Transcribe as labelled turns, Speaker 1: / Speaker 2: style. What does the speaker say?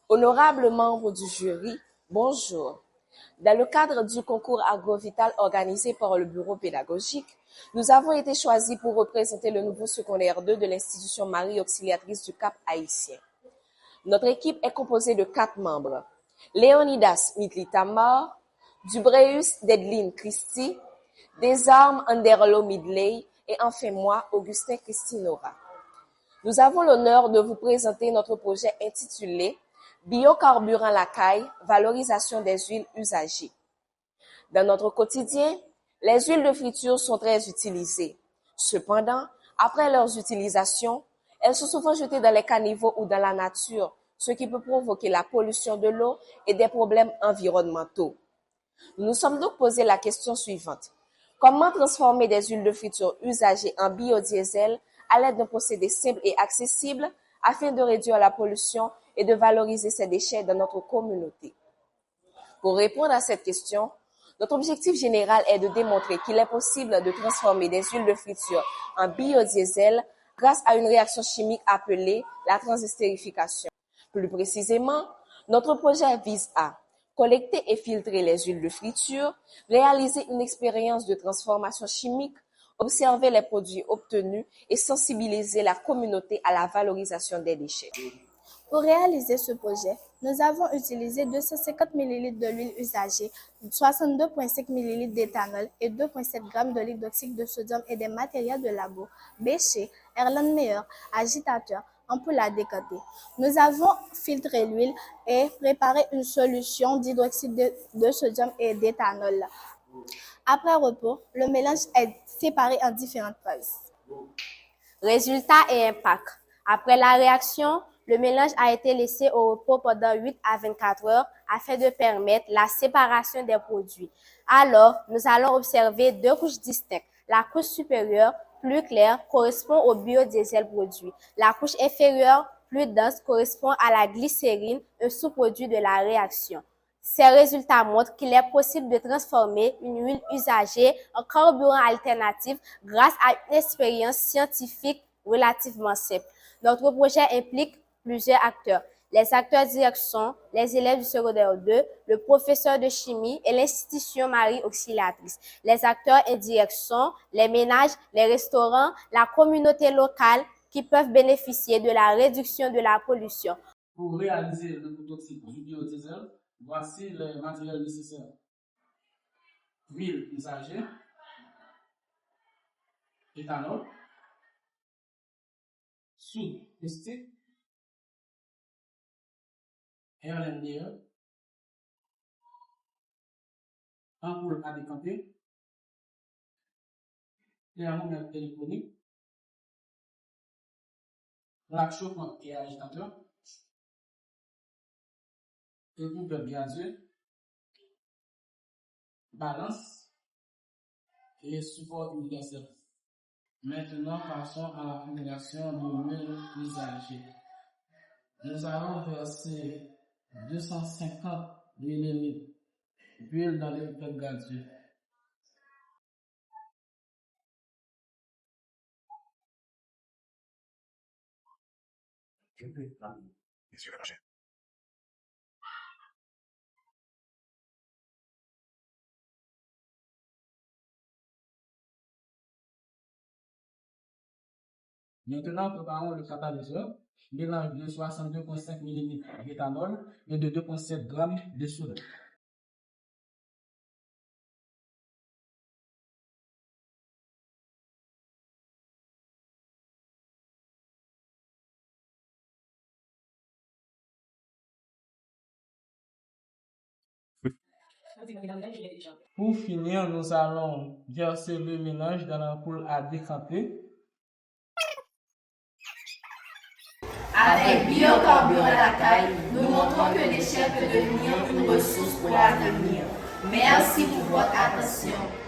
Speaker 1: Honorables membres du jury, bonjour. Dans le cadre du concours AgroVital organisé par le bureau pédagogique, nous avons été choisis pour représenter le nouveau secondaire 2 de l'institution Marie Auxiliatrice du Cap Haïtien. Notre équipe est composée de 4 membres. Léonidas Mitlitamar, Dubreus Dedeline Christie, Desarmes Anderlo Midley et enfin moi, Augustin Christinora. Nous avons l'honneur de vous présenter notre projet intitulé Biocarburant la caille, valorisation des huiles usagées. Dans notre quotidien, les huiles de friture sont très utilisées. Cependant, après leurs utilisations, elles sont souvent jetées dans les caniveaux ou dans la nature, ce qui peut provoquer la pollution de l'eau et des problèmes environnementaux. Nous nous sommes donc posé la question suivante. Comment transformer des huiles de friture usagées en biodiesel à l'aide d'un procédé simple et accessible afin de réduire la pollution et de valoriser ces déchets dans notre communauté? Pour répondre à cette question, notre objectif général est de démontrer qu'il est possible de transformer des huiles de friture en biodiesel grâce à une réaction chimique appelée la transestérification. Plus précisément, notre projet vise à collecter et filtrer les huiles de friture, réaliser une expérience de transformation chimique, observer les produits obtenus et sensibiliser la communauté à la valorisation des déchets.
Speaker 2: Pour réaliser ce projet, nous avons utilisé 250 ml de l'huile usagée, 62,5 ml d'éthanol et 2,7 g de liquide d'oxyde de sodium et des matériels de labo, bêcher, Erlenmeyer, agitateur, ampoule à décanter. Nous avons filtré l'huile et préparé une solution d'hydroxyde de sodium et d'éthanol. Après repos, le mélange est séparé en différentes phases.
Speaker 3: Résultat et impact. Après la réaction, le mélange a été laissé au repos pendant 8 à 24 heures afin de permettre la séparation des produits. Alors, nous allons observer 2 couches distinctes. La couche supérieure, plus claire, correspond au biodiesel produit. La couche inférieure, plus dense, correspond à la glycérine, un sous-produit de la réaction. Ces résultats montrent qu'il est possible de transformer une huile usagée en carburant alternatif grâce à une expérience scientifique relativement simple. Notre projet implique plusieurs acteurs. Les acteurs directs sont les élèves du secondaire 2, le professeur de chimie et l'institution Marie Auxiliatrice. Les acteurs indirects sont les ménages, les restaurants, la communauté locale qui peuvent bénéficier de la réduction de la pollution.
Speaker 4: Pour réaliser le prototype du biodiesel, voici les matériels nécessaires. Huile usagée, éthanol, soude caustique, Erlenmeyer, ampoule à décanter, thermomètre électronique, plaque chauffante et agitateur, écouvert gazeux, balance et support universel. Maintenant, passons à la formulation de l'huile usagée. Nous allons verser 250 ml d'huile dans le pet gazeux. Maintenant, préparons le catalyseur. Mélange de 62,5 ml d'éthanol et de 2,7 g de soude. Pour finir, nous allons verser le mélange dans l'ampoule à décanter.
Speaker 5: Avec Biocarburant la caille, nous montrons que les déchets peuvent devenir une ressource pour l'avenir. Merci pour votre attention.